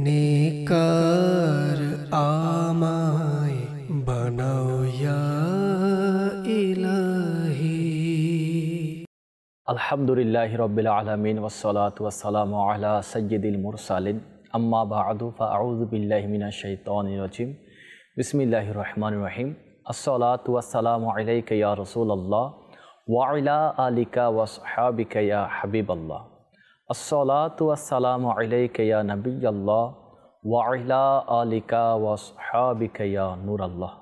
নেকার আমায় বানাও ইয়া ইলাহি। আলহামদুলিল্লাহি রাব্বিল আলামিন ওয়াসসালাতু ওয়াসসালামু আলা সাইয়্যিদিল মুরসালিন আম্মা বা'দু ফাআউযু বিল্লাহি মিনাশ শাইতানির রাজিম। বিসমিল্লাহির রহমানির রহিম। আসসালাতু ওয়াসসালামু আলাইকা ইয়া রাসূলুল্লাহ ওয়া আলা আলিকা ওয়া সাহবিকা ইয়া হাবিবাল্লাহ। আসসালাতু ওয়াসসালামু আলাইকা ইয়া নাবিয়াল্লাহ ওয়া আলা আলিকা ওয়া সাহবিকা ইয়া নূরাল্লাহ।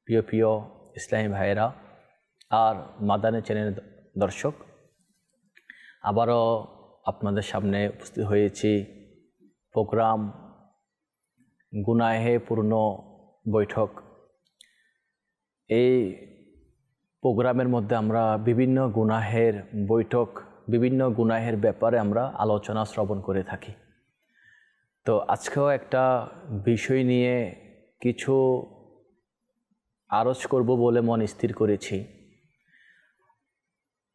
প্রিয় প্রিয় ইসলামী ভাইয়েরা আর মাদানী চ্যানেলের দর্শক, আবারও আপনাদের সামনে উপস্থিত হয়েছি প্রোগ্রাম গুনাহে পূর্ণ বৈঠক। এই প্রোগ্রামের মধ্যে আমরা বিভিন্ন গুনাহের বৈঠক, বিভিন্ন গুনাহের ব্যাপারে আমরা আলোচনা শ্রবণ করে থাকি। তো আজকেও একটা বিষয় নিয়ে কিছু আরজ করব বলে মন স্থির করেছি।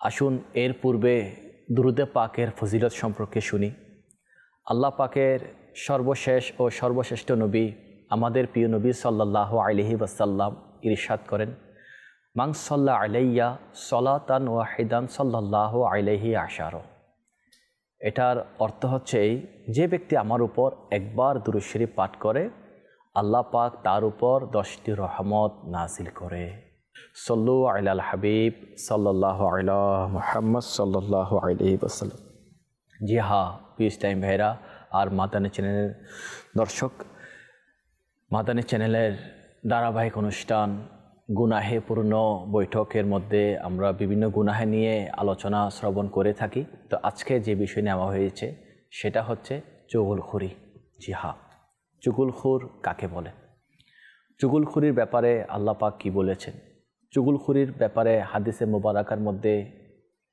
আসুন এর পূর্বে দুরূদে পাকের ফজিলত সম্পর্কে শুনি। আল্লাহ পাকের সর্বশেষ ও সর্বশ্রেষ্ঠ নবী আমাদের প্রিয় নবী সাল্লাল্লাহু আলাইহি ওয়াসাল্লাম ইরশাদ করেন, মান সাল্লা আলাইয়া সলাতান ওয়াহিদান সাল্লাল্লাহু আলাইহি আশারা। এটার অর্থ হচ্ছে এই, যে ব্যক্তি আমার উপর একবার দুরূদ শরীফ পাঠ করে আল্লাহ পাক তার উপর 10টি রহমত নাজিল করে। সল্লু আলাল হাবিব সাল্লাল্লাহু আলা মুহাম্মদ সাল্লাল্লাহু আলাইহি ওয়াসাল্লাম। জি হ্যাঁ পিস টাইম ভাইরা আর মাদানী চ্যানেলের দর্শক, মাদানী চ্যানেলের ধারাবাহিক অনুষ্ঠান গুনাহে পূর্ণ বৈঠকের মধ্যে আমরা বিভিন্ন গুনাহে নিয়ে আলোচনা শ্রবণ করে থাকি। তো আজকে যে বিষয় নেওয়া হয়েছে সেটা হচ্ছে চুগলখুরি। জি হ্যাঁ, চুগলখুর কাকে বলে? চুগলখুরির ব্যাপারে আল্লাহ পাক কী বলেছেন? চুগলখুরির ব্যাপারে হাদিসে মুবারাকার মধ্যে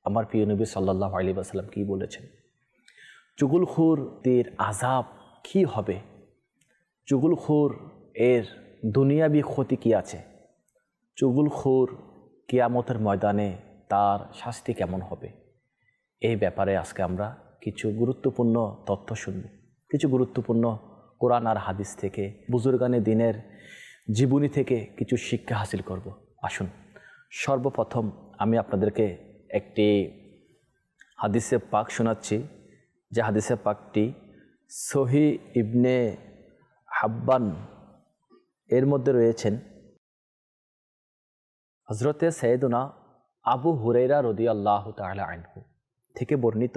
আমার প্রিয় নবী সাল্লাল্লাহু আলাইহি ওয়াসাল্লাম কী বলেছেন? চুগলখুরদের আযাব কী হবে? চুগলখুর এর দুনিয়াবি ক্ষতি কী আছে? চুগলখুর কিয়ামতের ময়দানে তার শাস্তি কেমন হবে? এই ব্যাপারে আজকে আমরা কিছু গুরুত্বপূর্ণ তথ্য শুনব, কিছু গুরুত্বপূর্ণ কোরআন আর হাদিস থেকে, বুজুর্গানে দিনের জীবনী থেকে কিছু শিক্ষা হাসিল করব। আসুন সর্বপ্রথম আমি আপনাদেরকে একটি হাদিসে পাক শোনাচ্ছি, যে হাদিসে পাকটি সহি ইবনে হাব্বান এর মধ্যে রয়েছেন। হযরতে সাইয়েদুনা আবু হুরায়রা রাদিয়াল্লাহু তাআলা আনহু থেকে বর্ণিত,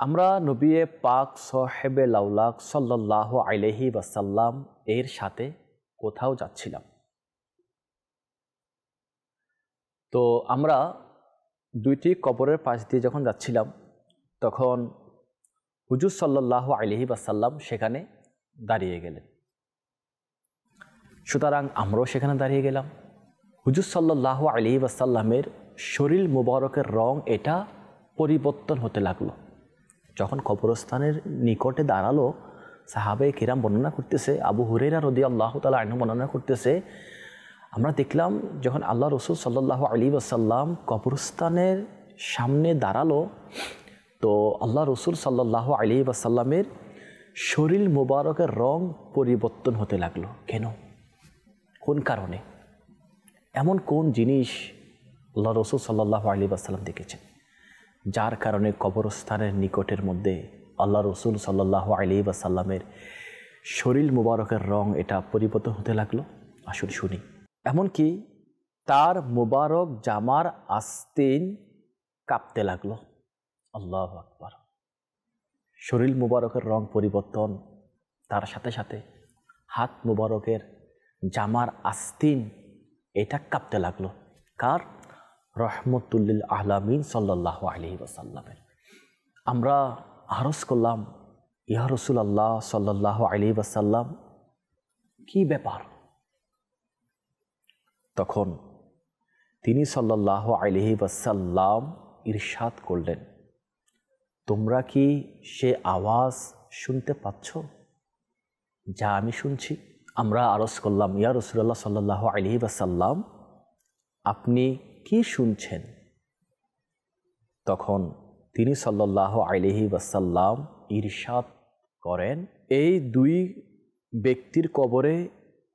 আমরা নবী পাক সাহেবে লাউলাক সাল্লাল্লাহু আলাইহি ওয়াসাল্লাম এর সাথে কোথাও যাচ্ছিলাম। তো আমরা দুইটি কবরের পাশ দিয়ে যখন যাচ্ছিলাম তখন হুজুর সাল্লাল্লাহু আলাইহি ওয়াসাল্লাম সেখানে দাঁড়িয়ে গেলেন। সুতরাং আমরাও সেখানে দাঁড়িয়ে গেলাম। হুজুর সাল্লাল্লাহু আলাইহি ওয়াসাল্লামের শরীর মুবারকের রং এটা পরিবর্তন হতে লাগলো। যখন কবরস্থানের নিকটে দাঁড়ালো, সাহাবায়ে কিরাম বর্ণনা করতেছে, আবু হুরায়রা রাদিয়াল্লাহু তাআলা আনহু বর্ণনা করতেছে, আমরা দেখলাম যখন আল্লাহ রসুল সাল্লাল্লাহু আলাইহি ওয়াসাল্লাম কবরস্থানের সামনে দাঁড়ালো, তো আল্লাহ রসুল সাল্লাল্লাহু আলাইহি ওয়াসাল্লামের শরীর মুবারকের রং পরিবর্তন হতে লাগলো। কেন? কোন কারণে? এমন কোন জিনিস আল্লাহ রসুল সাল্লাল্লাহু আলাইহি ওয়াসাল্লাম দেখেছেন যার কারণে কবরস্থানের নিকটের মধ্যে আল্লাহ রসুল সাল্লাল্লাহু আলাইহি ওয়াসাল্লামের শরীর মুবারকের রং এটা পরিবর্তন হতে লাগলো? আসুন শুনি। এমনকি তার মুবারক জামার আস্তিন কাঁপতে লাগলো। আল্লাহু আকবার। শরীর মুবারকের রং পরিবর্তন, তার সাথে সাথে হাত মুবারকের জামার আস্তিন এটা কাঁপতে লাগলো। কার? রহমতুল্লিল আলামিন সাল্লাল্লাহু আলাইহি ওয়াসাল্লামের। আমরা আরজ করলাম, ইয়া রাসূলুল্লাহ সাল্লাল্লাহু আলাইহি ওয়াসাল্লাম, কি ব্যাপার? তখন তিনি সাল্লাল্লাহু আলাইহি ওয়াসাল্লাম ইরশাদ করলেন, তোমরা কি সে আওয়াজ শুনতে পাচ্ছ যা আমি শুনছি? আমরা আরজ করলাম, ইয়া রাসূলুল্লাহ সাল্লাল্লাহু আলাইহি ওয়াসাল্লাম, আপনি কি শুনছেন? তখন তিনি সাল্লাল্লাহু আলাইহি ওয়াসাল্লাম ইরশাদ করেন, এই দুই ব্যক্তির কবরে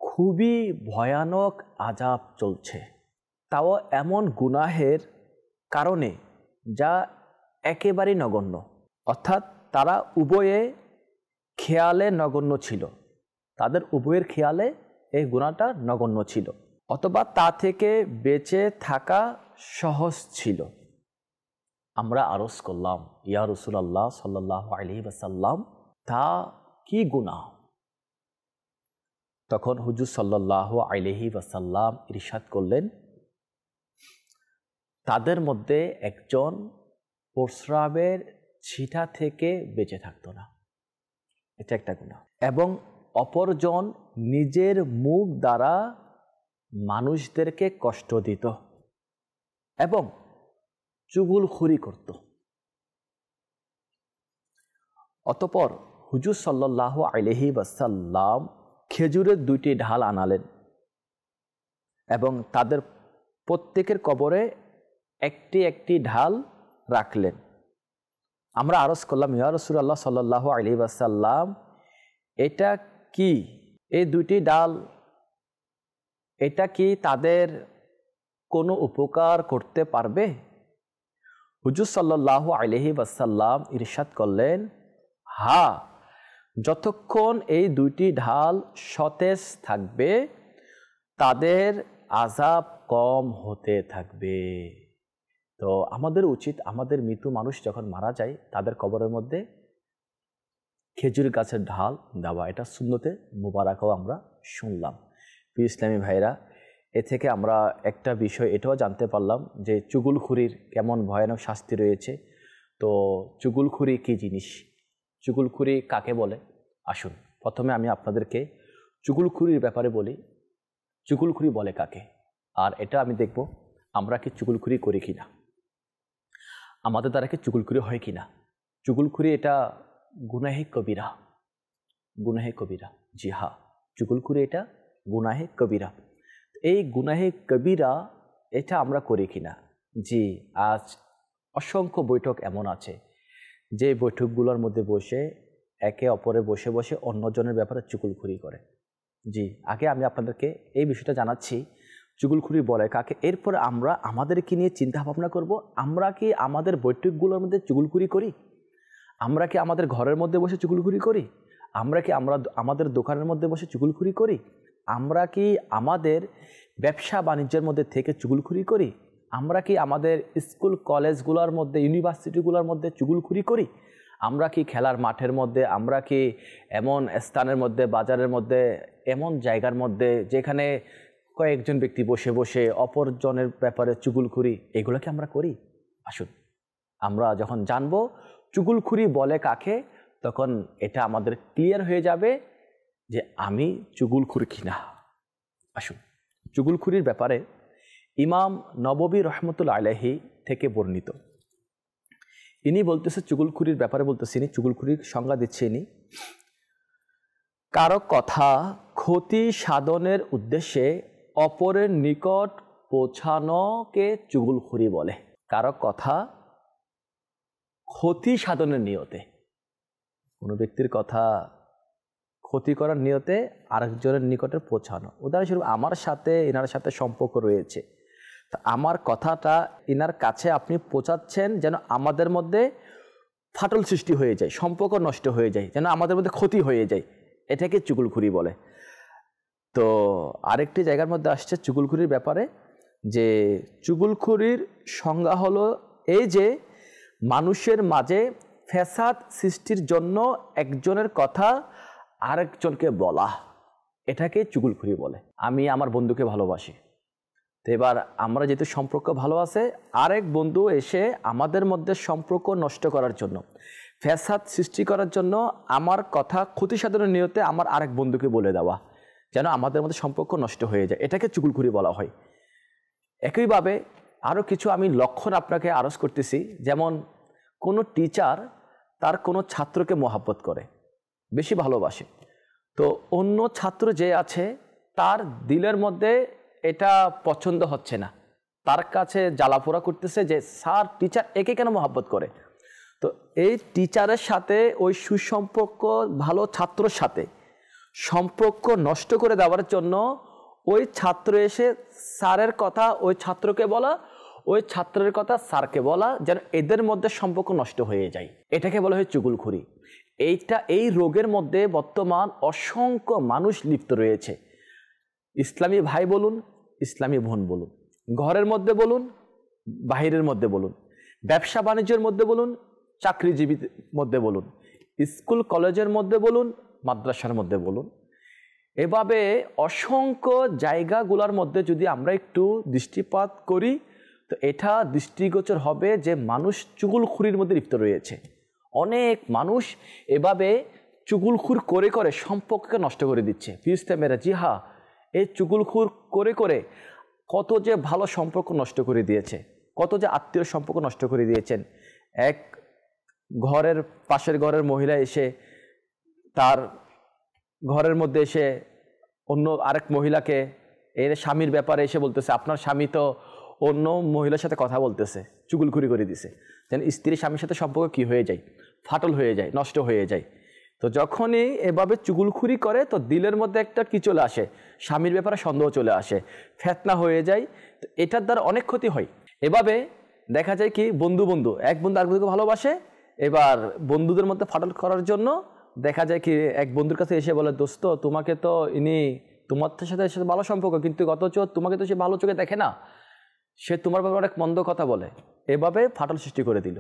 খুবই ভয়ানক আযাব চলছে, তাও এমন গুনাহের কারণে যা একেবারেই নগণ্য, অর্থাৎ তারা উভয়ে খেয়ালে নগণ্য ছিল, তাদের উভয়ের খেয়ালে এই গুনাহটা নগণ্য ছিল, অথবা তা থেকে বেঁচে থাকা সহজ ছিল। আমরা আরজ করলাম, ইয়া রাসূলুল্লাহ সাল্লাল্লাহু আলাইহি ওয়াসাল্লাম, তা কি গুনাহ? তখন হুজুর সাল্লাল্লাহু আলাইহি ওয়াসাল্লাম ইরশাদ করলেন, তাদের মধ্যে একজন প্রস্রাবের ছিটা থেকে বেঁচে থাকতো না, এটা একটা গুনাহ, এবং অপরজন নিজের মুখ দ্বারা মানুষদেরকে কষ্ট দিত এবং চুগলখুরি করত। অতঃপর হুজুর সাল্লাল্লাহু আলাইহি ওয়াসাল্লাম খেজুরের দুইটি ঢাল আনালেন এবং তাদের প্রত্যেকের কবরে একটি একটি ঢাল রাখলেন। আমরা আরজ করলাম, ইয়া রাসূলুল্লাহ সাল্লাল্লাহু আলাইহি ওয়াসাল্লাম, এটা কি, এই দুইটি ডাল, এটা কি তাদের কোনো উপকার করতে পারবে? হুজুর সাল্লাল্লাহু আলাইহি ওয়াসাল্লাম ইরশাদ করলেন, হ্যাঁ, যতক্ষণ এই দুইটি ঢাল সতেজ থাকবে তাদের আযাব কম হতে থাকবে। তো আমাদের উচিত, আমাদের মৃত মানুষ যখন মারা যায় তাদের কবরের মধ্যে খেজুর গাছের ঢাল দেওয়া, এটা সুন্নতে মুবারাকাও আমরা শুনলাম। প্রিয় ইসলামী ভাইরা, এ থেকে আমরা একটা বিষয় এটাও জানতে পারলাম যে চুগলখুরির কেমন ভয়ানক শাস্তি রয়েছে। তো চুগলখুরি কী জিনিস, চুগলখুরি কাকে বলে? আসুন প্রথমে আমি আপনাদেরকে চুগলখুরির ব্যাপারে বলি, চুগলখুরি বলে কাকে, আর এটা আমি দেখব আমরা কি চুগলখুরি করি কিনা, আমাদের দ্বারা কি চুগলখুরি হয় কিনা। চুগলখুরি এটা গুনাহে কবিরা, গুনাহে কবিরা, জি হ্যাঁ, চুগলখুরি এটা গুনাহে কবিরা। এই গুনাহে কবিরা এটা আমরা করি কিনা? জি, আজ অসংখ্য বৈঠক এমন আছে যে বৈঠকগুলোর মধ্যে বসে একে অপরে বসে বসে অন্যজনের ব্যাপারে চুগলখুরি করে। জি, আগে আমি আপনাদেরকে এই বিষয়টা জানাচ্ছি চুগলখুরি বলে কাকে, এরপর আমরা আমাদেরকে নিয়ে চিন্তা ভাবনা করব, আমরা কি আমাদের বৈঠকগুলোর মধ্যে চুগলখুরি করি? আমরা কি আমাদের ঘরের মধ্যে বসে চুগলখুরি করি? আমরা কি আমাদের দোকানের মধ্যে বসে চুগলখুরি করি? আমরা কি আমাদের ব্যবসা বাণিজ্যের মধ্যে থেকে চুগলখুরি করি? আমরা কি আমাদের স্কুল কলেজগুলোর মধ্যে, ইউনিভার্সিটিগুলোর মধ্যে চুগলখুরি করি? আমরা কি খেলার মাঠের মধ্যে, আমরা কি এমন স্থানের মধ্যে, বাজারের মধ্যে, এমন জায়গার মধ্যে যেখানে কয়েকজন ব্যক্তি বসে বসে অপরজনের ব্যাপারে চুগলখুরি, এগুলো কি আমরা করি? আসুন আমরা যখন জানবো চুগলখুরি বলে কাকে, তখন এটা আমাদের ক্লিয়ার হয়ে যাবে যে আমি চুগলখুর কিনা। আসুন চুগলখুরির ব্যাপারে ইমাম নববী রহমতুল্লাহ আলাইহি থেকে বর্ণিত, ইনি বলতেছে চুগলখুরির ব্যাপারে বলতেছে, ইনি চুগলখুরির সংজ্ঞা দিচ্ছে, ইনি কারো কথা ক্ষতি সাধনের উদ্দেশ্যে অপরের নিকট পৌঁছানোকে চুগলখুরি বলে। কারো কথা ক্ষতি সাধনের নিয়তে, কোনো ব্যক্তির কথা ক্ষতি করার নিয়তে আরেকজনের নিকটে পৌঁছানো। উদাহরণস্বরূপ আমার সাথে এনার সাথে সম্পর্ক রয়েছে, তা আমার কথাটা এনার কাছে আপনি পৌঁছাচ্ছেন যেন আমাদের মধ্যে ফাটল সৃষ্টি হয়ে যায়, সম্পর্ক নষ্ট হয়ে যায়, যেন আমাদের মধ্যে ক্ষতি হয়ে যায়, এটাকে চুগলখুরি বলে। তো আরেকটি জায়গার মধ্যে আসছে চুগলখুরির ব্যাপারে যে চুগলখুরির সংজ্ঞা হলো এই যে মানুষের মাঝে ফ্যাসাদ সৃষ্টির জন্য একজনের কথা আরেকজনকে বলা, এটাকে চুগলখুরি বলে। আমি আমার বন্ধুকে ভালোবাসি, তো এবার আমরা যেহেতু সম্পর্ক ভালো আছে, আরেক বন্ধু এসে আমাদের মধ্যে সম্পর্ক নষ্ট করার জন্য, ফ্যাসাদ সৃষ্টি করার জন্য আমার কথা ক্ষতি সাধনের নিয়তে আমার আরেক বন্ধুকে বলে দেওয়া যেন আমাদের মধ্যে সম্পর্ক নষ্ট হয়ে যায়, এটাকে চুগলখুরি বলা হয়। একইভাবে আরও কিছু আমি লক্ষণ আপনাকে আরজ করতেছি, যেমন কোনো টিচার তার কোনো ছাত্রকে মহাব্বত করে, বেশি ভালোবাসে, তো অন্য ছাত্র যে আছে তার দিলের মধ্যে এটা পছন্দ হচ্ছে না, তার কাছে জ্বালাপোড়া করতেছে যে স্যার টিচার একে কেন মহাব্বত করে। তো এই টিচারের সাথে ওই সুসম্পর্ক ভালো ছাত্রর সাথে সম্পর্ক নষ্ট করে দেওয়ার জন্য ওই ছাত্র এসে স্যারের কথা ওই ছাত্রকে বলা, ওই ছাত্রের কথা স্যারকে বলা, যেন এদের মধ্যে সম্পর্ক নষ্ট হয়ে যায়। এটাকে বলা হয় চুগলখুরি। এই রোগের মধ্যে বর্তমান অসংখ্য মানুষ লিপ্ত রয়েছে। ইসলামী ভাই বলুন, ইসলামী বোন বলুন, ঘরের মধ্যে বলুন, বাহিরের মধ্যে বলুন, ব্যবসা বাণিজ্যের মধ্যে বলুন, চাকরিজীবীর মধ্যে বলুন, স্কুল কলেজের মধ্যে বলুন, মাদ্রাসার মধ্যে বলুন, এভাবে অসংখ্য জায়গাগুলোর মধ্যে যদি আমরা একটু দৃষ্টিপাত করি তো এটা দৃষ্টিগোচর হবে যে মানুষ চুগলখুরির মধ্যে লিপ্ত রয়েছে। অনেক মানুষ এভাবে চুগলখুর করে করে সম্পর্ককে নষ্ট করে দিচ্ছে। ফিরিস্তামেরা, জি হ্যাঁ, এই চুগলখুর করে করে কত যে ভালো সম্পর্ক নষ্ট করে দিয়েছে, কত যে আত্মীয় সম্পর্ক নষ্ট করে দিয়েছেন। এক ঘরের পাশের ঘরের মহিলা এসে তার ঘরের মধ্যে এসে অন্য আরেক মহিলাকে এর স্বামীর ব্যাপারে এসে বলতেছে, আপনার স্বামী তো অন্য মহিলার সাথে কথা বলতেছে, চুগলখুরি করে দিছে। যেন স্ত্রী স্বামীর সাথে সম্পর্ক কি হয়ে যায়, ফাটল হয়ে যায়, নষ্ট হয়ে যায়। তো যখনই এভাবে চুগলখুরি করে তো দিলের মধ্যে একটা কি চলে আসে, স্বামীর ব্যাপারে সন্দেহ চলে আসে, ফেতনা হয়ে যায়। তো এটার দ্বারা অনেক ক্ষতি হয়। এভাবে দেখা যায় কি বন্ধু বন্ধু, এক বন্ধু আরেক বন্ধুকে ভালোবাসে, এবার বন্ধুদের মধ্যে ফাটল করার জন্য দেখা যায় কি এক বন্ধুর কাছে এসে বলে, দোস্ত তোমাকে তো তোমার সাথে ভালো সম্পর্ক, কিন্তু অথচ তোমাকে তো সে ভালো চোখে দেখে না, সে তোমার ব্যাপারে অনেক মন্দ কথা বলে। এভাবে ফাটল সৃষ্টি করে দিল।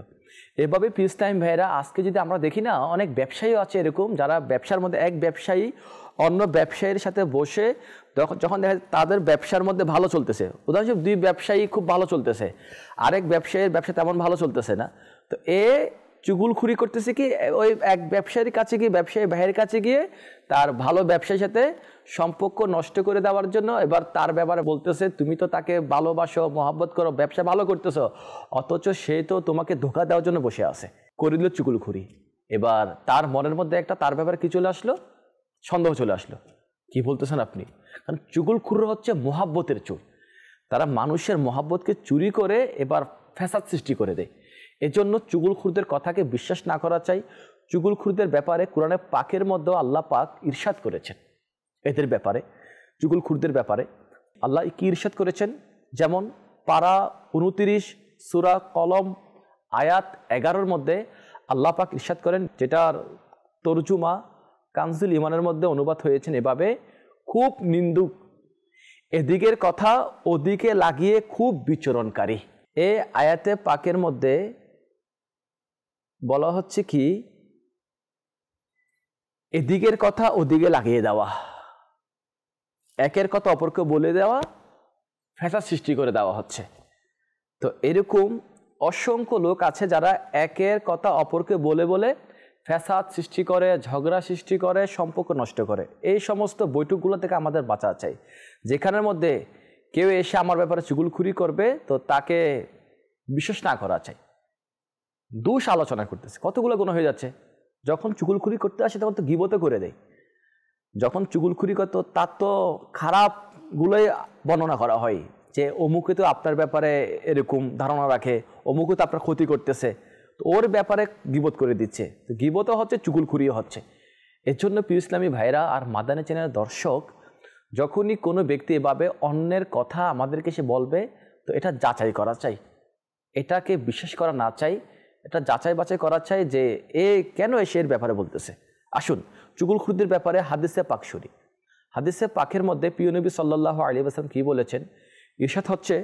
এভাবে পিস টাইম ভাইয়েরা আজকে যদি আমরা দেখি না, অনেক ব্যবসায়ীও আছে এরকম, যারা ব্যবসার মধ্যে এক ব্যবসায়ী অন্য ব্যবসায়ীর সাথে বসে যখন দেখা যায় তাদের ব্যবসার মধ্যে ভালো চলতেছে, উদাহরণস্বরূপ দুই ব্যবসায়ী খুব ভালো চলতেছে, আরেক ব্যবসায়ীর ব্যবসা তেমন ভালো চলতেছে না, তো চুগলখুরি করতেছে কি ওই এক ব্যবসায়ীর কাছে গিয়ে, ব্যবসায়ী ভাইয়ের কাছে গিয়ে তার ভালো ব্যবসায়ীর সাথে সম্পর্ক নষ্ট করে দেওয়ার জন্য এবার তার ব্যাপারে বলতেছে, তুমি তো তাকে ভালোবাসো, মহব্বত করো, ব্যবসা ভালো করতেছো, অথচ সে তো তোমাকে ধোঁকা দেওয়ার জন্য বসে আছে, করিল চুগলখুরি। এবার তার মনের মধ্যে একটা তার ব্যাপারে কি চলে আসলো, সন্দেহ চলে আসলো। কি বলতেছেন আপনি? কারণ চুগলখুর হচ্ছে মহাব্বতের চোর। তারা মানুষের মহাব্বতকে চুরি করে এবার ফ্যাসাদ সৃষ্টি করে দেয়। এজন্য চুগলখুরদের কথাকে বিশ্বাস না করা চাই। চুগলখুরদের ব্যাপারে কোরআনে পাকের মধ্যে আল্লাহ পাক ইরশাদ করেছেন, এদের ব্যাপারে চুগলখুরদের ব্যাপারে আল্লাহ কি ইরশাদ করেছেন, যেমন পারা 29 সূরা কলম আয়াত 11 মধ্যে আল্লাহ পাক ইরশাদ করেন, যেটার তরজুমা কানজুল ইমানের মধ্যে অনুবাদ হয়েছেন এভাবে, খুব নিন্দুক, এদিকের কথা ওদিকে লাগিয়ে খুব বিচরণকারী। এই আয়াতে পাকের মধ্যে বলা হচ্ছে কি, এদিকের কথা ওদিকে লাগিয়ে দেওয়া, একের কথা অপরকে বলে দেওয়া, ফ্যাসাদ সৃষ্টি করে দেওয়া হচ্ছে। তো এরকম অসংখ্য লোক আছে যারা একের কথা অপরকে বলে বলে ফ্যাসাদ সৃষ্টি করে, ঝগড়া সৃষ্টি করে, সম্পর্ক নষ্ট করে। এই সমস্ত বৈঠকগুলো থেকে আমাদের বাঁচা চাই। যেখানের মধ্যে কেউ এসে আমার ব্যাপারে চুগলখুরি করবে তো তাকে বিশ্বাস না করা চাই। দোষ আলোচনা করতেছে, কতগুলো গুনাহ হয়ে যাচ্ছে। যখন চুগলখুরি করতে আসে তখন তো গীবত করে দেয়, যখন চুগলখুরি করত তার তো খারাপগুলোই বর্ণনা করা হয়, যে অমুকে তো আপনার ব্যাপারে এরকম ধারণা রাখে, অমুকে তো আপনার ক্ষতি করতেছে, তো ওর ব্যাপারে গীবত করে দিচ্ছে। তো গীবতও হচ্ছে, চুগলখুরিও হচ্ছে। এর জন্য প্রিয় ইসলামী ভাইরা আর মাদানী চ্যানেলের দর্শক, যখনই কোনো ব্যক্তি এভাবে অন্যের কথা আমাদেরকে সে বলবে তো এটা যাচাই করা চাই, এটাকে বিশ্বাস করা না চাই, এটা যাচাই বাছাই করা চাই যে কেন এসে এর ব্যাপারে বলতেছে। আসুন চুগলখুরদের ব্যাপারে হাদিসে পাক শুনি। হাদিসে পাকের মধ্যে প্রিয় নবী সাল্লাল্লাহু আলাইহি ওয়াসাল্লাম কি বলেছেন, ইরশাদ হচ্ছে,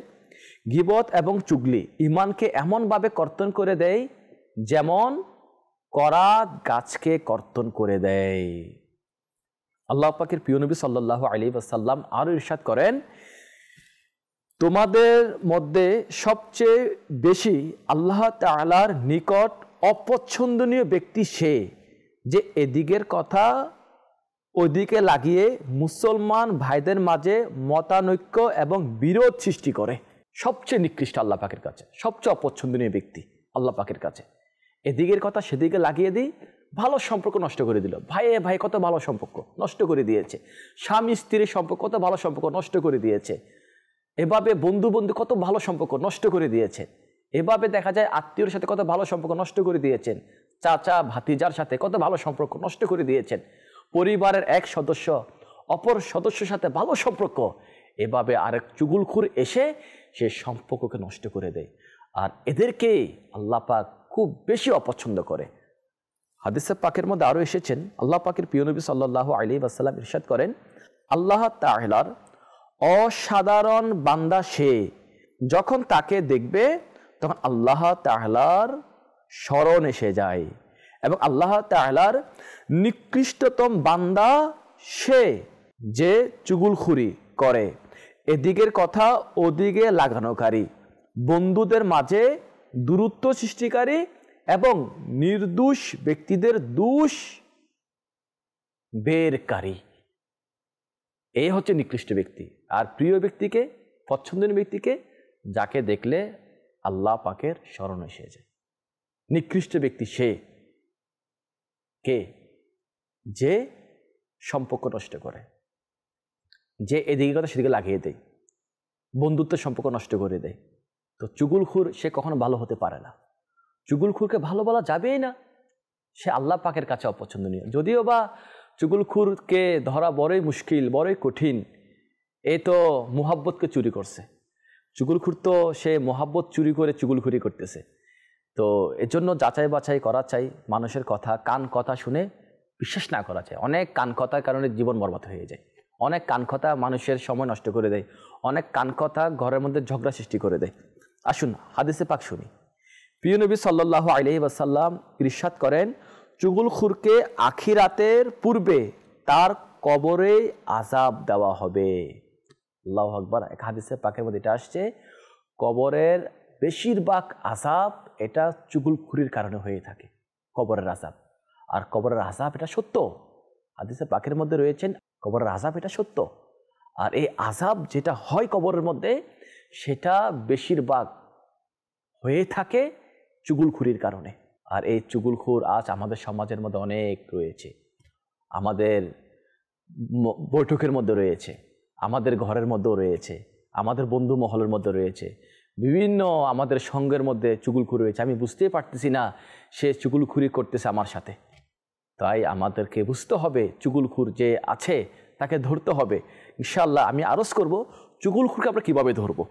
গীবত এবং চুগলি ঈমানকে এমনভাবে কর্তন করে দেয় যেমন করা গাছকে কর্তন করে দেয়। আল্লাহ পাকের প্রিয় নবী সাল্লাল্লাহু আলাইহি ওয়াসাল্লাম আরো ইরশাদ করেন, তোমাদের মধ্যে সবচেয়ে বেশি আল্লাহ তাআলার নিকট অপছন্দনীয় ব্যক্তি সে যে এদিকের কথা ওদিকে লাগিয়ে মুসলমান ভাইদের মাঝে মতানৈক্য এবং বিরোধ সৃষ্টি করে। সবচেয়ে নিকৃষ্ট আল্লাহ পাকের কাছে, সবচেয়ে অপছন্দনীয় ব্যক্তি আল্লাহ পাকের কাছে। এদিকের কথা সেদিকে লাগিয়ে দিই, ভালো সম্পর্ক নষ্ট করে দিল। ভাইয়ে ভাই কত ভালো সম্পর্ক নষ্ট করে দিয়েছে, স্বামী স্ত্রীর সম্পর্ক কত ভালো সম্পর্ক নষ্ট করে দিয়েছে, এভাবে বন্ধু বন্ধু কত ভালো সম্পর্ক নষ্ট করে দিয়েছে। এভাবে দেখা যায় আত্মীয়র সাথে কত ভালো সম্পর্ক নষ্ট করে দিয়েছেন, চাচা ভাতিজার সাথে কত ভালো সম্পর্ক নষ্ট করে দিয়েছেন, পরিবারের এক সদস্য অপর সদস্যের সাথে ভালো সম্পর্ক, এভাবে আরেক চুগলখুর এসে সে সম্পর্ককে নষ্ট করে দেয়। আর এদেরকে আল্লাহ পাক খুব বেশি অপছন্দ করে। হাদিসে পাকের মধ্যে আরও এসেছেন, আল্লাহ পাকের প্রিয় নবী সাল্লাল্লাহু আলাইহি ওয়াসাল্লাম ইরশাদ করেন, আল্লাহ তাআলার অসাধারণ বান্দা সে, যখন তাকে দেখবে তখন আল্লাহ তাআলার স্মরণ এসে যায়, এবং আল্লাহ তাআলার নিকৃষ্টতম বান্দা সে যে চুগলখুরি করে, এদিকের কথা ওদিকে লাগানোকারী, বন্ধুদের মাঝে দূরত্ব সৃষ্টিকারী এবং নির্দোষ ব্যক্তিদের দোষ বেরকারী। এই হচ্ছে নিকৃষ্ট ব্যক্তি। আর প্রিয় ব্যক্তিকে, পছন্দনীয় ব্যক্তিকে, যাকে দেখলে আল্লাহ পাকের স্মরণ এসে যায়। নিকৃষ্ট ব্যক্তি সে কে? যে সম্পর্ক নষ্ট করে, যে এদিকে কথা সেদিকে লাগিয়ে দেয়, বন্ধুত্বের সম্পর্ক নষ্ট করে দেয়। তো চুগলখুর সে কখনো ভালো হতে পারে না। চুগলখুরকে ভালো বলা যাবেই না, সে আল্লাহ পাকের কাছে অপছন্দনীয়। যদিও বা চুগলখুরকে ধরা বড়ই মুশকিল, বড়ই কঠিন। এ তো মোহাব্বতকে চুরি করছে। চুগলখুর তো সে মোহাব্বত চুরি করে চুগলখুরি করতেছে। তো এজন্য যাচাই বাছাই করা চাই, মানুষের কথা, কান কথা শুনে বিশ্বাস না করা চাই। অনেক কান কথার কারণে জীবন বরবাদ হয়ে যায়, অনেক কান কথা মানুষের সময় নষ্ট করে দেয়, অনেক কান কথা ঘরের মধ্যে ঝগড়া সৃষ্টি করে দেয়। আসুন হাদিসে পাক শুনি। প্রিয় নবী সাল্লাল্লাহু আলাইহি ওয়াসাল্লাম ইরশাদ করেন, চুগলখুরকে আখিরাতের পূর্বে তার কবরে আযাব দেওয়া হবে। আল্লাহু আকবার। এক হাদিসে পাকের মধ্যে এটা আসছে, কবরের বেশিরভাগ আযাব এটা চুগলখুরির কারণে হয়ে থাকে, কবরের আযাব। আর কবরের আযাব এটা সত্য, হাদিসে পাকের মধ্যে রয়েছেন কবরের আযাব এটা সত্য। আর এই আযাব যেটা হয় কবরের মধ্যে, সেটা বেশিরভাগ হয়ে থাকে চুগলখুরির কারণে। আর এই চুগলখুর আজ আমাদের সমাজের মধ্যে অনেক রয়েছে, আমাদের বৈঠকের মধ্যে রয়েছে, আমাদের ঘরের মধ্যেও রয়েছে, আমাদের বন্ধু মহলের মধ্যে রয়েছে, বিভিন্ন আমাদের সঙ্গের মধ্যে চুগলখুর রয়েছে। আমি বুঝতেই পারতেছি না সে চুগলখুরি করতেছে আমার সাথে। তাই আমাদেরকে বুঝতে হবে চুগলখুর যে আছে তাকে ধরতে হবে। ইনশাআল্লাহ আমি আরজ করব চুগলখুরকে আমরা কীভাবে ধরবো,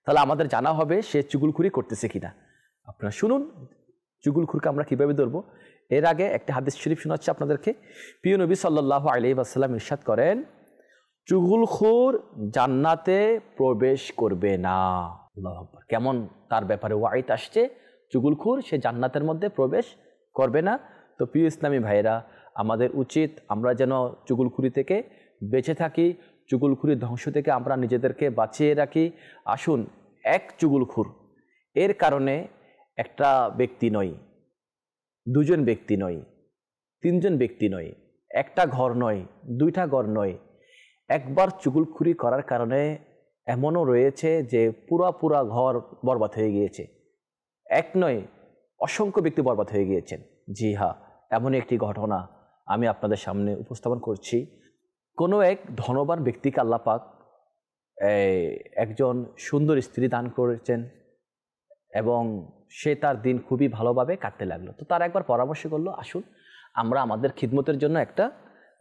তাহলে আমাদের জানা হবে সে চুগলখুরি করতেছে কিনা। আপনারা শুনুন চুগলখুরকে আমরা কীভাবে ধরবো। এর আগে একটা হাদিস শরীফ শোনাচ্ছি আপনাদেরকে। প্রিয় নবী সাল্লাল্লাহু আলাইহি ওয়াসাল্লাম ইরশাদ করেন, চুগলখুর জান্নাতে প্রবেশ করবে না। আল্লাহু আকবার। কেমন তার ব্যাপারে ওয়াইত আসছে, চুগলখুর সে জান্নাতের মধ্যে প্রবেশ করবে না। তো প্রিয় ইসলামী ভাইয়েরা, আমাদের উচিত আমরা যেন চুগলখুরি থেকে বেঁচে থাকি, চুগলখুরির ধ্বংস থেকে আমরা নিজেদেরকে বাঁচিয়ে রাখি। আসুন, এক চুগলখুর এর কারণে একটা ব্যক্তি নয়, দুজন ব্যক্তি নয়, তিনজন ব্যক্তি নয়, একটা ঘর নয়, দুইটা ঘর নয়, একবার চুগলখুরি করার কারণে এমনও রয়েছে যে পুরা ঘর বরবাদ হয়ে গিয়েছে। এক নয়, অসংখ্য ব্যক্তি বরবাদ হয়ে গিয়েছেন। জি হ্যাঁ, এমন একটি ঘটনা আমি আপনাদের সামনে উপস্থাপন করছি। কোনো এক ধনবান ব্যক্তিকে আল্লাহ পাক একজন সুন্দর স্ত্রী দান করেছেন এবং সে তার দিন খুবই ভালোভাবে কাটতে লাগলো। তো তার একবার পরামর্শ করলো, আসুন আমরা আমাদের খিদমতের জন্য একটা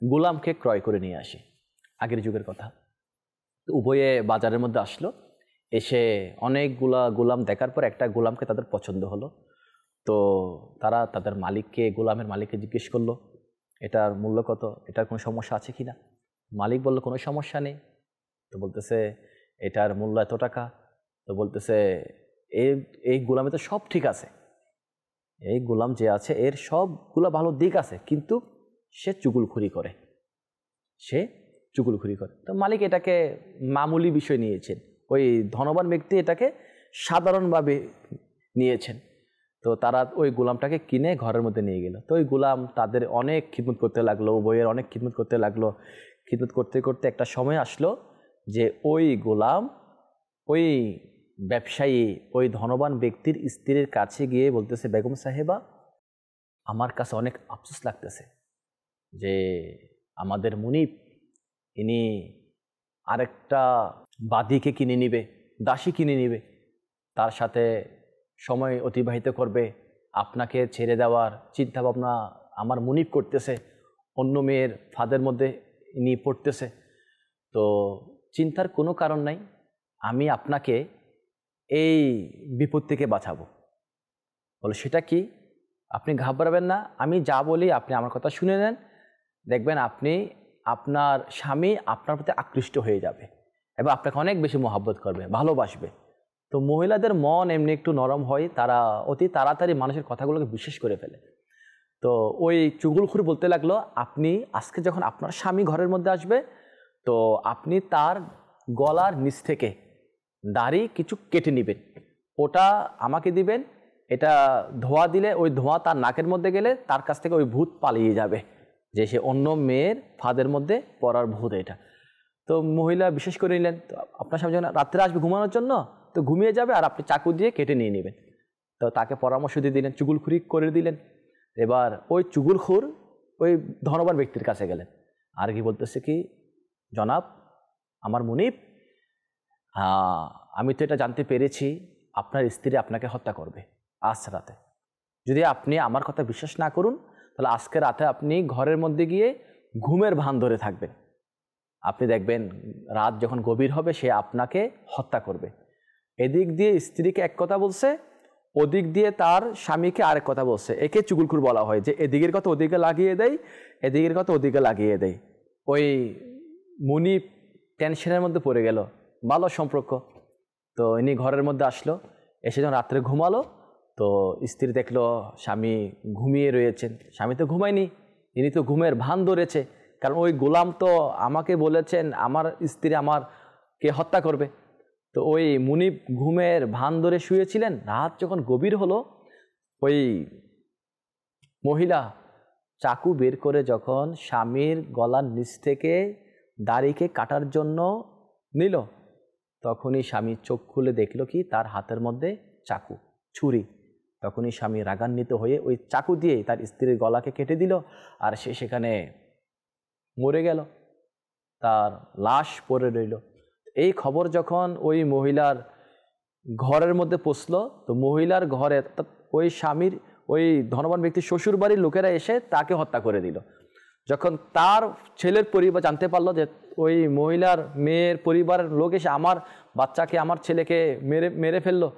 গোলামকে ক্রয় করে নিয়ে আসি। আগের যুগের কথা। তো উভয়ে বাজারের মধ্যে আসলো, এসে অনেকগুলা গোলাম দেখার পর একটা গোলামকে তাদের পছন্দ হলো। তো তারা তাদের মালিককে, গোলামের মালিককে জিজ্ঞেস করলো, এটার মূল্য কত, এটার কোনো সমস্যা আছে কি না। মালিক বলল, কোনো সমস্যা নেই। তো বলতেছে, এটার মূল্য এত টাকা। তো বলতেছে, এই গোলামে তো সব ঠিক আছে, এই গোলাম যে আছে এর সবগুলো ভালো দিক আছে, কিন্তু সে চুগলখুরি করে, সে চুগলখুরি করে। তো মালিক এটাকে মামুলি বিষয় নিয়েছেন, ওই ধনবান ব্যক্তি এটাকে সাধারণভাবে নিয়েছেন। তো তারা ওই গোলামটাকে কিনে ঘরের মধ্যে নিয়ে গেল। তো ওই গোলাম তাদের অনেক খিদমত করতে লাগলো, উভয়ের অনেক খিদমত করতে লাগলো। খিদমত করতে করতে একটা সময় আসলো যে ওই গোলাম ওই ব্যবসায়ী, ওই ধনবান ব্যক্তির স্ত্রীর কাছে গিয়ে বলতেছে, বেগম সাহেবা, আমার কাছে অনেক আফসোস লাগতেছে যে আমাদের মুনিব ইনি আরেকটা বাদীকে কিনে নিবে, দাসী কিনে নিবে, তার সাথে সময় অতিবাহিত করবে, আপনাকে ছেড়ে দেওয়ার চিন্তাভাবনা আমার মুনিব করতেছে, অন্য মেয়ের ফাঁদের মধ্যে নিয়ে পড়তেছে। তো চিন্তার কোনো কারণ নাই, আমি আপনাকে এই বিপদ থেকে বাঁচাবো। বলো সেটা কি? আপনি ঘাবড়াবেন না, আমি যা বলি আপনি আমার কথা শুনে নেন, দেখবেন আপনি আপনার স্বামী আপনার প্রতি আকৃষ্ট হয়ে যাবে এবং আপনাকে অনেক বেশি মহব্বত করবে, ভালোবাসবে। তো মহিলাদের মন এমনি একটু নরম হয়, তারা অতি তাড়াতাড়ি মানুষের কথাগুলোকে বিশ্বাস করে ফেলে। তো ওই চুগলখুর বলতে লাগলো, আপনি আজকে যখন আপনার স্বামী ঘরের মধ্যে আসবে, তো আপনি তার গলার নিচ থেকে দাড়ি কিছু কেটে নেবেন, ওটা আমাকে দিবেন। এটা ধোঁয়া দিলে, ওই ধোঁয়া তার নাকের মধ্যে গেলে তার কাছ থেকে ওই ভূত পালিয়ে যাবে, যে সে অন্য মেয়ের ফাঁদের মধ্যে পড়ার ভূত এটা। তো মহিলা বিশেষ করে নিলেন, তো আপনার সামনে যখন রাত্রে আসবে ঘুমানোর জন্য, তো ঘুমিয়ে যাবে আর আপনি চাকু দিয়ে কেটে নিয়ে নেবেন। তো তাকে পরামর্শ দিয়ে দিলেন, চুগলখুরি করে দিলেন। এবার ওই চুগলখুর ওই ধনবান ব্যক্তির কাছে গেলেন, আর কি বলতেছে কি, জনাব আমার মুনিব, আমি তো এটা জানতে পেরেছি আপনার স্ত্রী আপনাকে হত্যা করবে আজ রাতে। যদি আপনি আমার কথা বিশ্বাস না করুন, তাহলে আজকে রাতে আপনি ঘরের মধ্যে গিয়ে ঘুমের ভান ধরে থাকবেন। আপনি দেখবেন রাত যখন গভীর হবে সে আপনাকে হত্যা করবে। এদিক দিয়ে স্ত্রীকে এক কথা বলছে, ওদিক দিয়ে তার স্বামীকে আরেক কথা বলছে। একে চুগলখুর বলা হয়, যে এদিকের কথা ওদিকে লাগিয়ে দেয়, এদিকের কথা ওদিকে লাগিয়ে দেয়। ওই মুনি টেনশনের মধ্যে পড়ে গেল, ভালো সম্পর্ক। তো ইনি ঘরের মধ্যে আসলো, এসে যখন রাত্রে ঘুমালো, তো স্ত্রী দেখলো স্বামী ঘুমিয়ে রয়েছেন। স্বামী তো ঘুমায়নি, ইনি তো ঘুমের ভান ধরেছে, কারণ ওই গোলাম তো আমাকে বলেছেন আমার স্ত্রী আমারকে হত্যা করবে। তো ওই মুনিব ঘুমের ভান ধরে শুয়েছিলেন। রাত যখন গভীর হলো, ওই মহিলা চাকু বের করে যখন স্বামীর গলার নিচ থেকে দাড়িকে কাটার জন্য নিল, তখনই স্বামী চোখ খুলে দেখলো কি তার হাতের মধ্যে চাকু, ছুরি। তখনই স্বামী রাগান্বিত হয়ে ওই চাকু দিয়ে তার স্ত্রীর গলাকে কেটে দিল, আর সে সেখানে মরে গেল, তার লাশ পড়ে রইল। এই খবর যখন ওই মহিলার ঘরের মধ্যে পৌঁছলো, তো মহিলার ঘরে ওই স্বামীর ওই ধনবান ব্যক্তির শ্বশুর বাড়ির লোকেরা এসে তাকে হত্যা করে দিল। যখন তার ছেলের পরিবার জানতে পারলো যে ওই মহিলার মেয়ের পরিবারের লোক এসে আমার বাচ্চাকে, আমার ছেলেকে মেরে ফেললো,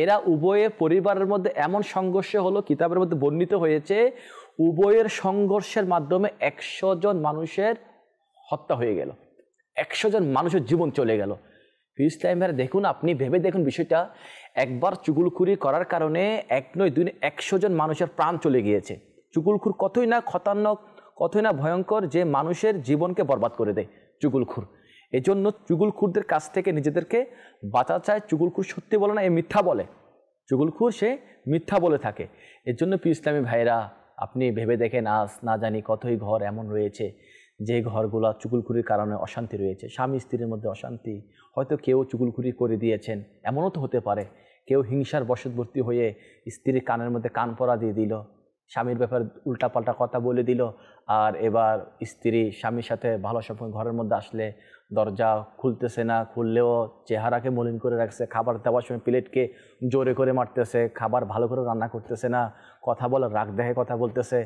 এরা উভয়ের পরিবারের মধ্যে এমন সংঘর্ষ হলো, কিতাবের মধ্যে বর্ণিত হয়েছে উভয়ের সংঘর্ষের মাধ্যমে 100 জন মানুষের হত্যা হয়ে গেল, 100 জন মানুষের জীবন চলে গেল। ইসলামের দেখুন, আপনি ভেবে দেখুন বিষয়টা, একবার চুগলখুরি করার কারণে 1 নয় 2 নয় 100 জন মানুষের প্রাণ চলে গিয়েছে। চুগলখুর কতই না খতরনাক, কতই না ভয়ঙ্কর, যে মানুষের জীবনকে বরবাদ করে দেয় চুগলখুর। এজন্য চুগলখুরদের কাছ থেকে নিজেদেরকে বাঁচা চায়। চুগলখুর সত্যি বলে না, এ মিথ্যা বলে। চুগলখুর সে মিথ্যা বলে থাকে। এর জন্য ইসলামী ভাইরা, আপনি ভেবে দেখেন, আজ না জানি কতই ঘর এমন রয়েছে যে ঘরগুলো চুগলখুরির কারণে অশান্তি রয়েছে, স্বামী স্ত্রীর মধ্যে অশান্তি। হয়তো কেউ চুগলখুরি করে দিয়েছেন, এমনও তো হতে পারে কেউ হিংসার বশবর্তী হয়ে স্ত্রীর কানের মধ্যে কান পরা দিয়ে দিল, স্বামীর ব্যাপারে উল্টাপাল্টা কথা বলে দিল। আর এবার স্ত্রী স্বামীর সাথে ভালো সম্পর্ক, ঘরের মধ্যে আসলে দরজা খুলতেছে না, খুললেও চেহারাকে মলিন করে রাখছে, খাবার দেওয়ার সময় প্লেটকে জোরে করে মারতেছে, খাবার ভালো করে রান্না করতেছে না, কথা বলে রাগ দেখে কথা বলতেছে।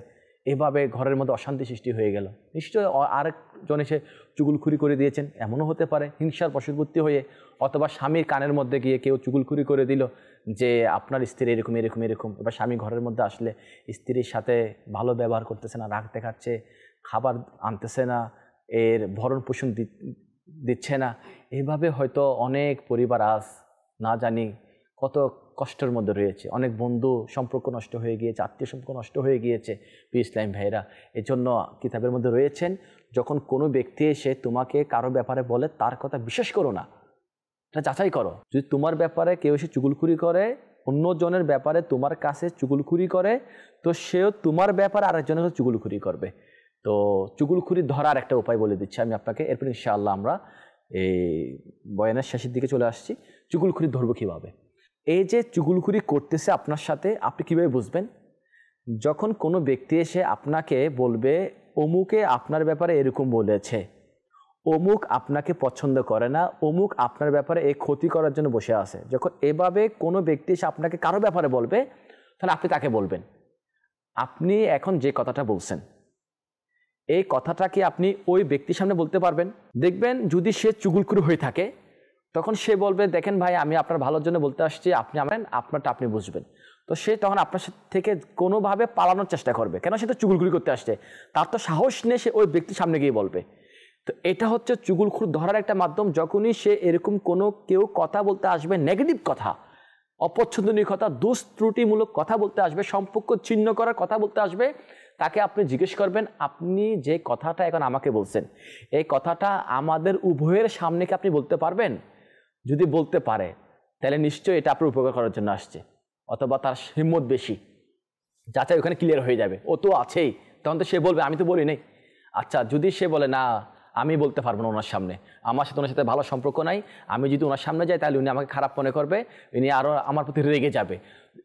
এভাবে ঘরের মধ্যে অশান্তি সৃষ্টি হয়ে গেল। নিশ্চয়ই আরেকজন এসে চুগলখুরি করে দিয়েছেন, এমনও হতে পারে হিংসার বশবর্তী হয়ে, অথবা স্বামীর কানের মধ্যে গিয়ে কেউ চুগলখুরি করে দিল যে আপনার স্ত্রী এরকম এরকম এরকম। এবার স্বামী ঘরের মধ্যে আসলে স্ত্রীর সাথে ভালো ব্যবহার করতেছে না, রাগ দেখাচ্ছে, খাবার আনতেছে না, এর ভরণ পোষণ দিচ্ছে না। এইভাবে হয়তো অনেক পরিবার আজ না জানি কত কষ্টের মধ্যে রয়েছে, অনেক বন্ধু সম্পর্ক নষ্ট হয়ে গিয়েছে, আত্মীয় সম্পর্ক নষ্ট হয়ে গিয়েছে। ইসলাম ভাইরা, এজন্য কিতাবের মধ্যে রয়েছেন, যখন কোনো ব্যক্তি এসে তোমাকে কারো ব্যাপারে বলে তার কথা বিশ্বাস করো না, এটা যাচাই করো। যদি তোমার ব্যাপারে কেউ এসে চুগলখুরি করে, অন্যজনের ব্যাপারে তোমার কাছে চুগলখুরি করে, তো সেও তোমার ব্যাপারে আরেকজনের কাছে চুগলখুরি করবে। তো চুগলখুরি ধরার একটা উপায় বলে দিচ্ছি আমি আপনাকে, এরপর ইনশাআল্লাহ আমরা এই বয়ানের শেষের দিকে চলে আসছি। চুগলখুরি ধরবো কীভাবে? এই যে চুগলখুরি করতেছে আপনার সাথে, আপনি কীভাবে বুঝবেন? যখন কোনো ব্যক্তি এসে আপনাকে বলবে অমুকে আপনার ব্যাপারে এরকম বলেছে, অমুক আপনাকে পছন্দ করে না, অমুক আপনার ব্যাপারে এই ক্ষতি করার জন্য বসে আছে, যখন এভাবে কোনো ব্যক্তি এসে আপনাকে কারো ব্যাপারে বলবে, তাহলে আপনি তাকে বলবেন, আপনি এখন যে কথাটা বলছেন এই কথাটা কি আপনি ওই ব্যক্তির সামনে বলতে পারবেন? দেখবেন যদি সে চুগলখুর হয়ে থাকে তখন সে বলবে, দেখেন ভাই, আমি আপনার ভালোর জন্য বলতে আসছি, আপনি আপনারটা আপনি বুঝবেন। তো সে তখন আপনার থেকে কোনোভাবে পালানোর চেষ্টা করবে, কেন সে তো চুগলখুরি করতে আসছে, তার তো সাহস নেই সে ওই ব্যক্তির সামনে গিয়ে বলবে। তো এটা হচ্ছে চুগলখুর ধরার একটা মাধ্যম। যখনই সে এরকম কেউ কথা বলতে আসবে, নেগেটিভ কথা, অপছন্দনীয় কথা, দুষ্ত্রুটিমূলক কথা বলতে আসবে, সম্পর্ক ছিন্ন করার কথা বলতে আসবে, তাকে আপনি জিজ্ঞেস করবেন, আপনি যে কথাটা এখন আমাকে বলছেন এই কথাটা আমাদের উভয়ের সামনে কি আপনি বলতে পারবেন? যদি বলতে পারে তাহলে নিশ্চয়ই এটা আপনার উপকার করার জন্য আসছে, অথবা তার হিম্মত বেশি, যাচাই ওখানে ক্লিয়ার হয়ে যাবে, ও তো আছেই, তখন তো সে বলবে আমি তো বলি নাই। আচ্ছা, যদি সে বলে না আমি বলতে পারবো না ওনার সামনে, আমার সাথে ওনার সাথে ভালো সম্পর্ক নাই, আমি যদি ওনার সামনে যাই তাহলে উনি আমাকে খারাপ মনে করবে, উনি আরও আমার প্রতি রেগে যাবে,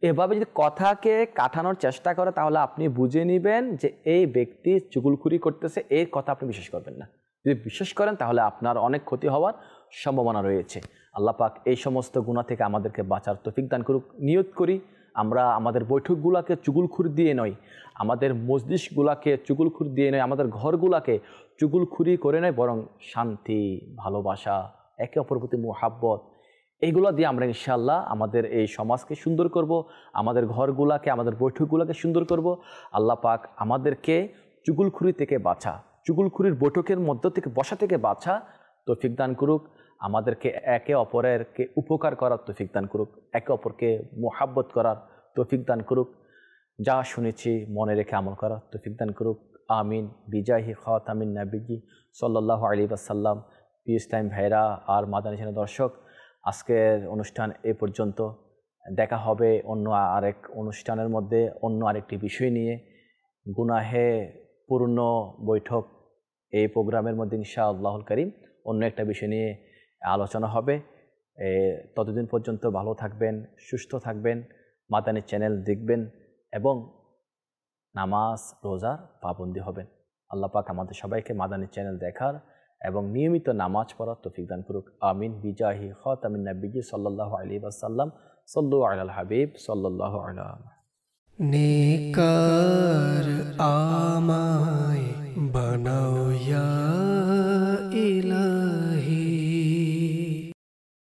এভাবে যদি কথাকে কাটানোর চেষ্টা করে, তাহলে আপনি বুঝে নেবেন যে এই ব্যক্তি চুগলখুরি করতেছে, এই কথা আপনি বিশ্বাস করবেন না। যদি বিশ্বাস করেন তাহলে আপনার অনেক ক্ষতি হওয়ার সম্ভাবনা রয়েছে। আল্লাহ পাক এই সমস্ত গুনাহ থেকে আমাদেরকে বাঁচার তৌফিক দান করুক। নিয়ত করি আমরা আমাদের বৈঠকগুলোকে চুগলখুরি দিয়ে নয়, আমাদের মজলিসগুলোকে চুগলখুরি দিয়ে নয়, আমাদের ঘরগুলোকে চুগলখুরি করে নয়, বরং শান্তি, ভালোবাসা, একে অপরের প্রতি মুহাব্বত, এইগুলো দিয়ে আমরা ইনশাআল্লাহ আমাদের এই সমাজকে সুন্দর করব, আমাদের ঘরগুলোকে, আমাদের বৈঠকগুলোকে সুন্দর করব। আল্লাহ পাক আমাদেরকে চুগলখুরি থেকে বাঁচা, চুগলখুরির বৈঠকের মধ্য থেকে বসা থেকে বাঁচা তৌফিক দান করুক। আমাদেরকে একে অপরেরকে উপকার করার তৌফিক দান করুক, একে অপরকে মুহাব্বত করার তৌফিক দান করুক, যা শুনেছি মনে রেখে আমল করার তৌফিক দান করুক। আমিন। বিজাহি খাতামিন নবিয়্যি সাল্লাল্লাহু আলাইহি ওয়াসাল্লাম। পিস টাইম ভাইরা আর মাদানী চ্যানেল দর্শক, আজকের অনুষ্ঠান এ পর্যন্ত। দেখা হবে অন্য আরেক অনুষ্ঠানের মধ্যে, অন্য আরেকটি বিষয় নিয়ে। গুনাহে পূর্ণ বৈঠক এই প্রোগ্রামের মধ্যে ইনশাআল্লাহুল কারীম অন্য একটা বিষয় নিয়ে আলোচনা হবে। ততদিন পর্যন্ত ভালো থাকবেন, সুস্থ থাকবেন, মাদানী চ্যানেল দেখবেন এবং নামাজ রোজার পাবন্দী হবেন। আল্লাহ পাক আমাদের সবাইকে মাদানী চ্যানেল দেখার এবং নিয়মিত নামাজ পড়ার তৌফিক দান করুক। আমিন। বিজাহি খাতামিন নবিয়্যি সাল্লাল্লাহু আলাইহি ওয়াসাল্লাম। সাল্লু আলাল হাবিব সাল্লাল্লাহু আলাইহি। নেকা